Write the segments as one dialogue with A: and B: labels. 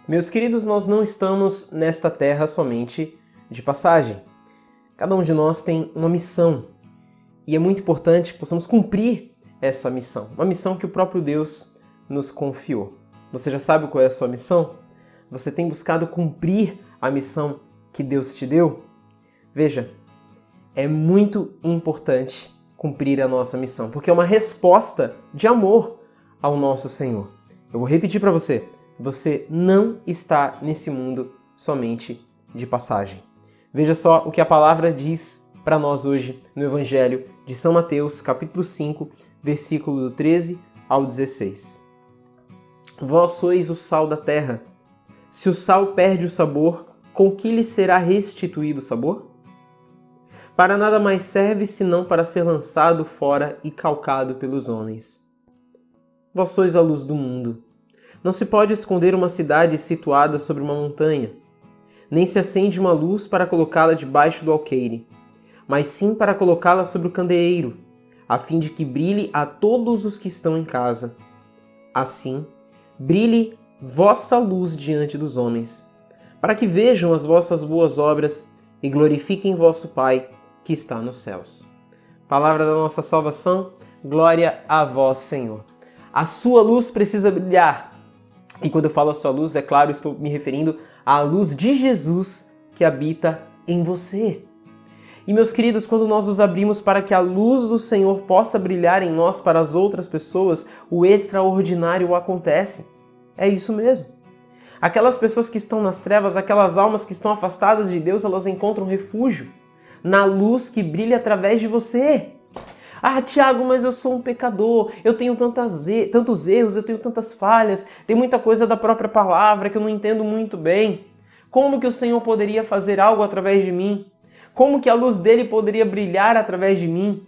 A: Meus queridos, nós não estamos nesta terra somente de passagem. Cada um de nós tem uma missão e é muito importante que possamos cumprir essa missão. Uma missão que o próprio Deus nos confiou. Você já sabe qual é a sua missão? Você tem buscado cumprir a missão que Deus te deu? Veja, é muito importante cumprir a nossa missão, porque é uma resposta de amor ao nosso Senhor. Eu vou repetir para você. Você não está nesse mundo somente de passagem. Veja só o que a palavra diz para nós hoje no Evangelho de São Mateus, capítulo 5, versículo do 13 ao 16. Vós sois o sal da terra. Se o sal perde o sabor, com que lhe será restituído o sabor? Para nada mais serve senão para ser lançado fora e calcado pelos homens. Vós sois a luz do mundo. Não se pode esconder uma cidade situada sobre uma montanha, nem se acende uma luz para colocá-la debaixo do alqueire, mas sim para colocá-la sobre o candeeiro, a fim de que brilhe a todos os que estão em casa. Assim, brilhe vossa luz diante dos homens, para que vejam as vossas boas obras e glorifiquem vosso Pai que está nos céus. Palavra da nossa salvação, glória a vós, Senhor. A sua luz precisa brilhar. E quando eu falo a sua luz, é claro, estou me referindo à luz de Jesus que habita em você. E meus queridos, quando nós nos abrimos para que a luz do Senhor possa brilhar em nós para as outras pessoas, o extraordinário acontece. É isso mesmo. Aquelas pessoas que estão nas trevas, aquelas almas que estão afastadas de Deus, elas encontram refúgio na luz que brilha através de você. Ah, Tiago, mas eu sou um pecador, eu tenho tantos erros, eu tenho tantas falhas, tem muita coisa da própria palavra que eu não entendo muito bem. Como que o Senhor poderia fazer algo através de mim? Como que a luz dele poderia brilhar através de mim?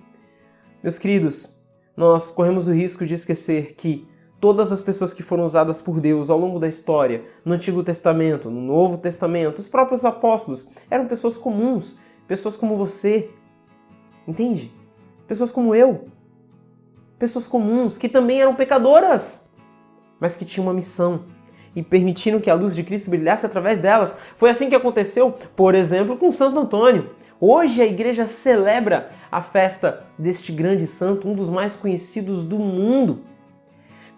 A: Meus queridos, nós corremos o risco de esquecer que todas as pessoas que foram usadas por Deus ao longo da história, no Antigo Testamento, no Novo Testamento, os próprios apóstolos, eram pessoas comuns, pessoas como você, entende? Pessoas como eu, pessoas comuns, que também eram pecadoras, mas que tinham uma missão e permitiram que a luz de Cristo brilhasse através delas. Foi assim que aconteceu, por exemplo, com Santo Antônio. Hoje a igreja celebra a festa deste grande santo, um dos mais conhecidos do mundo.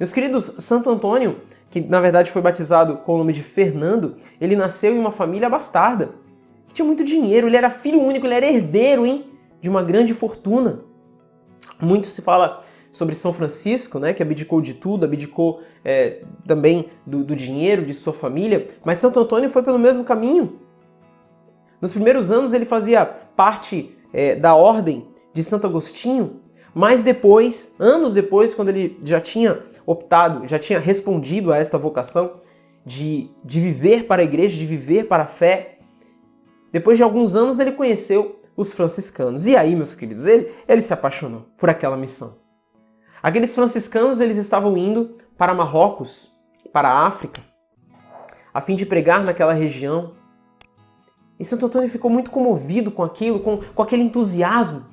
A: Meus queridos, Santo Antônio, que na verdade foi batizado com o nome de Fernando, ele nasceu em uma família bastarda, que tinha muito dinheiro, ele era filho único, ele era herdeiro, de uma grande fortuna. Muito se fala sobre São Francisco, que abdicou de tudo, abdicou também do dinheiro, de sua família, mas Santo Antônio foi pelo mesmo caminho. Nos primeiros anos ele fazia parte da ordem de Santo Agostinho, mas depois, anos depois, quando ele já tinha optado, já tinha respondido a esta vocação de viver para a igreja, de viver para a fé, depois de alguns anos ele conheceu os franciscanos. E aí, meus queridos, ele se apaixonou por aquela missão. Aqueles franciscanos, eles estavam indo para Marrocos, para a África, a fim de pregar naquela região. E Santo Antônio ficou muito comovido com aquilo, com aquele entusiasmo,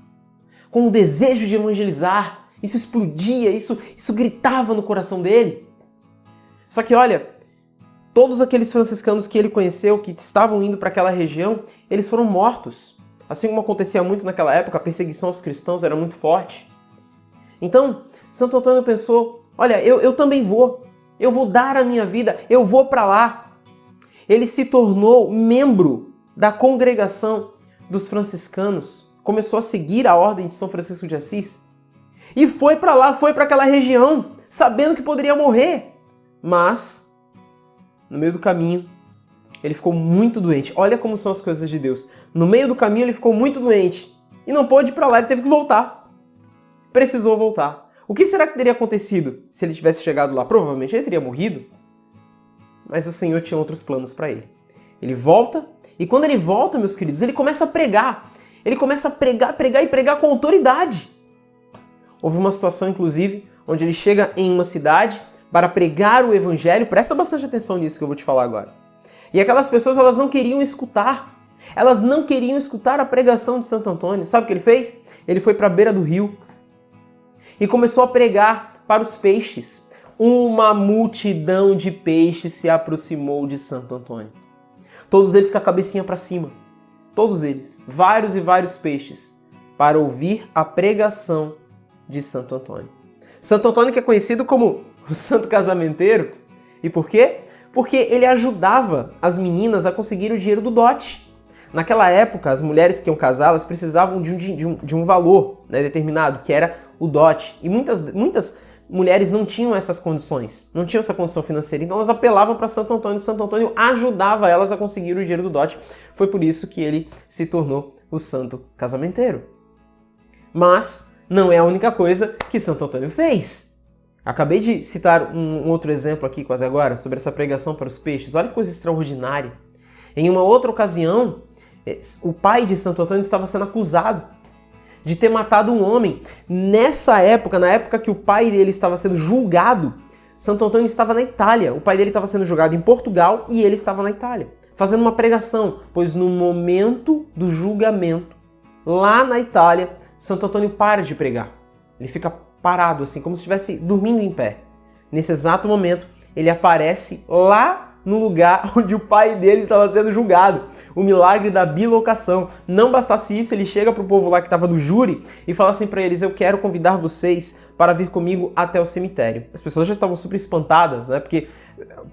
A: com o desejo de evangelizar. Isso explodia, isso gritava no coração dele. Só que olha, todos aqueles franciscanos que ele conheceu, que estavam indo para aquela região, eles foram mortos. Assim como acontecia muito naquela época, a perseguição aos cristãos era muito forte. Então, Santo Antônio pensou, olha, eu também vou. Eu vou dar a minha vida, eu vou para lá. Ele se tornou membro da congregação dos franciscanos, começou a seguir a ordem de São Francisco de Assis e foi para lá, foi para aquela região, sabendo que poderia morrer. Mas, no meio do caminho, ele ficou muito doente. Olha como são as coisas de Deus. No meio do caminho ele ficou muito doente e não pôde ir para lá, ele teve que voltar. Precisou voltar. O que será que teria acontecido se ele tivesse chegado lá? Provavelmente ele teria morrido. Mas o Senhor tinha outros planos para ele. Ele volta e quando ele volta, meus queridos, ele começa a pregar. Ele começa a pregar com autoridade. Houve uma situação, inclusive, onde ele chega em uma cidade para pregar o evangelho. Presta bastante atenção nisso que eu vou te falar agora. E aquelas pessoas, elas não queriam escutar. Elas não queriam escutar a pregação de Santo Antônio. Sabe o que ele fez? Ele foi para a beira do rio e começou a pregar para os peixes. uma multidão de peixes se aproximou de Santo Antônio. Todos eles com a cabecinha para cima. Todos eles. Vários e vários peixes. Para ouvir a pregação de Santo Antônio. Santo Antônio que é conhecido como o santo casamenteiro. E por quê? Porque ele ajudava as meninas a conseguir o dinheiro do dote. Naquela época, as mulheres que iam casar, elas precisavam de um valor, né, determinado, que era o dote. E muitas mulheres não tinham essas condições, não tinham essa condição financeira, então elas apelavam para Santo Antônio, e Santo Antônio ajudava elas a conseguir o dinheiro do dote. Foi por isso que ele se tornou o santo casamenteiro. Mas não é a única coisa que Santo Antônio fez. Acabei de citar um outro exemplo aqui quase agora, sobre essa pregação para os peixes. Olha que coisa extraordinária. Em uma outra ocasião, o pai de Santo Antônio estava sendo acusado de ter matado um homem. Nessa época, na época que o pai dele estava sendo julgado, Santo Antônio estava na Itália. O pai dele estava sendo julgado em Portugal e ele estava na Itália, fazendo uma pregação, pois no momento do julgamento, lá na Itália, Santo Antônio para de pregar. Ele fica parado, assim, como se estivesse dormindo em pé. Nesse exato momento, ele aparece lá no lugar onde o pai dele estava sendo julgado. O milagre da bilocação. Não bastasse isso, ele chega para o povo lá que estava no júri e fala assim para eles: eu quero convidar vocês para vir comigo até o cemitério. As pessoas já estavam super espantadas, né? Porque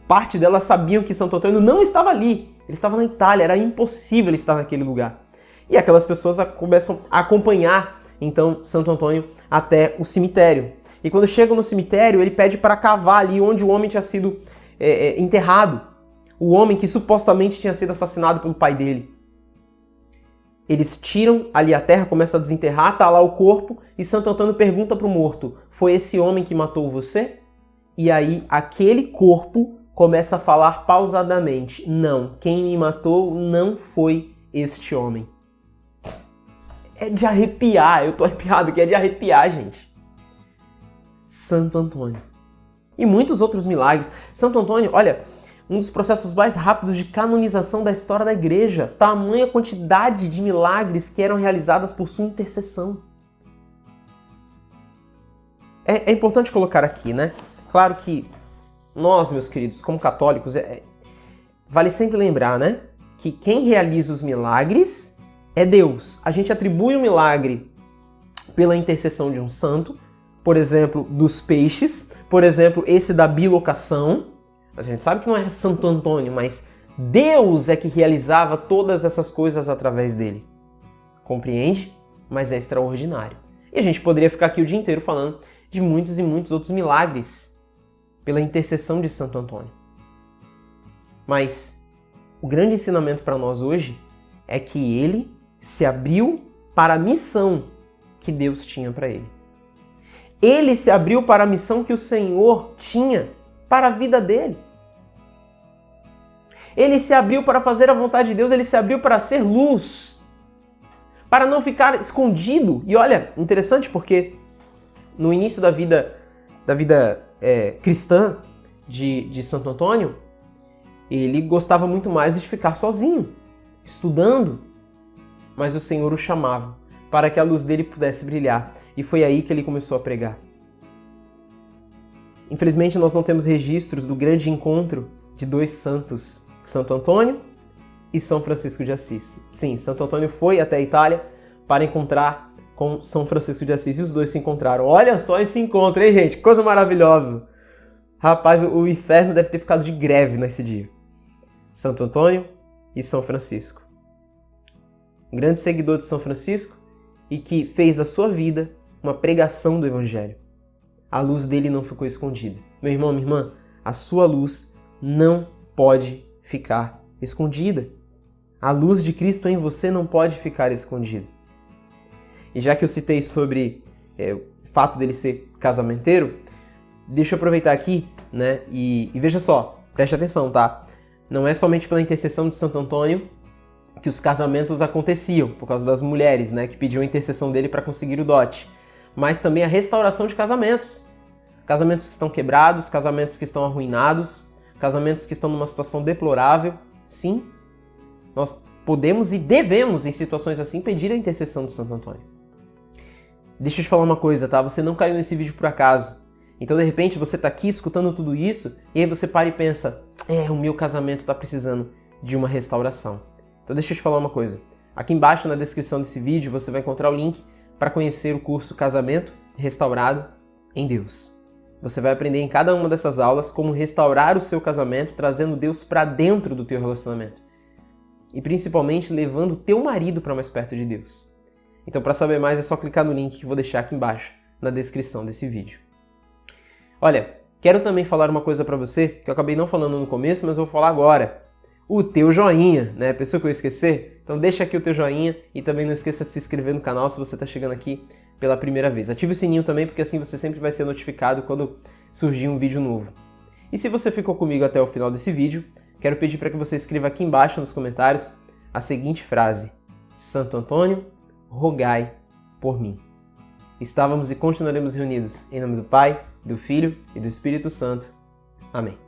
A: parte delas sabiam que Santo Antônio não estava ali. Ele estava na Itália, era impossível ele estar naquele lugar. E aquelas pessoas começam a acompanhar, então, Santo Antônio até o cemitério. E quando chegam no cemitério, ele pede para cavar ali onde o homem tinha sido enterrado. O homem que supostamente tinha sido assassinado pelo pai dele. Eles tiram ali a terra, começam a desenterrar, tá lá o corpo, e Santo Antônio pergunta para o morto: foi esse homem que matou você? E aí aquele corpo começa a falar pausadamente: não, quem me matou não foi este homem. É de arrepiar, eu tô arrepiado aqui, é de arrepiar, gente. Santo Antônio. E muitos outros milagres. Santo Antônio, olha, um dos processos mais rápidos de canonização da história da igreja. Tamanha quantidade de milagres que eram realizadas por sua intercessão. É importante colocar aqui, né? Claro que nós, meus queridos, como católicos, vale sempre lembrar, né? Que quem realiza os milagres é Deus. A gente atribui o milagre pela intercessão de um santo, por exemplo, dos peixes, por exemplo, esse da bilocação. A gente sabe que não era Santo Antônio, mas Deus é que realizava todas essas coisas através dele. Compreende? Mas é extraordinário. E a gente poderia ficar aqui o dia inteiro falando de muitos e muitos outros milagres pela intercessão de Santo Antônio. Mas o grande ensinamento para nós hoje é que ele se abriu para a missão que Deus tinha para ele. Ele se abriu para a missão que o Senhor tinha para a vida dele. Ele se abriu para fazer a vontade de Deus, ele se abriu para ser luz, para não ficar escondido. E olha, interessante porque no início da vida cristã de Santo Antônio, ele gostava muito mais de ficar sozinho, estudando, mas o Senhor o chamava para que a luz dele pudesse brilhar. E foi aí que ele começou a pregar. Infelizmente, nós não temos registros do grande encontro de dois santos, Santo Antônio e São Francisco de Assis. Sim, Santo Antônio foi até a Itália para encontrar com São Francisco de Assis e os dois se encontraram. Olha só esse encontro, hein, gente? Coisa maravilhosa! Rapaz, o inferno deve ter ficado de greve nesse dia. Santo Antônio e São Francisco. Um grande seguidor de São Francisco e que fez da sua vida uma pregação do Evangelho. A luz dele não ficou escondida. Meu irmão, minha irmã, a sua luz não pode ficar escondida. A luz de Cristo em você não pode ficar escondida. E já que eu citei sobre o fato dele ser casamenteiro, deixa eu aproveitar aqui, né? E veja só, preste atenção, tá? Não é somente pela intercessão de Santo Antônio que os casamentos aconteciam, por causa das mulheres, né? Que pediam a intercessão dele para conseguir o dote. Mas também a restauração de casamentos. Casamentos que estão quebrados, casamentos que estão arruinados, casamentos que estão numa situação deplorável. Sim, nós podemos e devemos, em situações assim, pedir a intercessão de Santo Antônio. Deixa eu te falar uma coisa, tá? Você não caiu nesse vídeo por acaso. Então, de repente, você está aqui escutando tudo isso e aí você para e pensa, o meu casamento está precisando de uma restauração. Então, deixa eu te falar uma coisa. Aqui embaixo na descrição desse vídeo você vai encontrar o link para conhecer o curso Casamento Restaurado em Deus. Você vai aprender em cada uma dessas aulas como restaurar o seu casamento, trazendo Deus para dentro do teu relacionamento. E principalmente levando o teu marido para mais perto de Deus. Então, para saber mais é só clicar no link que eu vou deixar aqui embaixo na descrição desse vídeo. Olha, quero também falar uma coisa para você que eu acabei não falando no começo, mas vou falar agora. O teu joinha, né? Pensou que eu ia esquecer? Então deixa aqui o teu joinha e também não esqueça de se inscrever no canal se você está chegando aqui pela primeira vez. Ative o sininho também, porque assim você sempre vai ser notificado quando surgir um vídeo novo. E se você ficou comigo até o final desse vídeo, quero pedir para que você escreva aqui embaixo nos comentários a seguinte frase: Santo Antônio, rogai por mim. Estávamos e continuaremos reunidos em nome do Pai, do Filho e do Espírito Santo. Amém.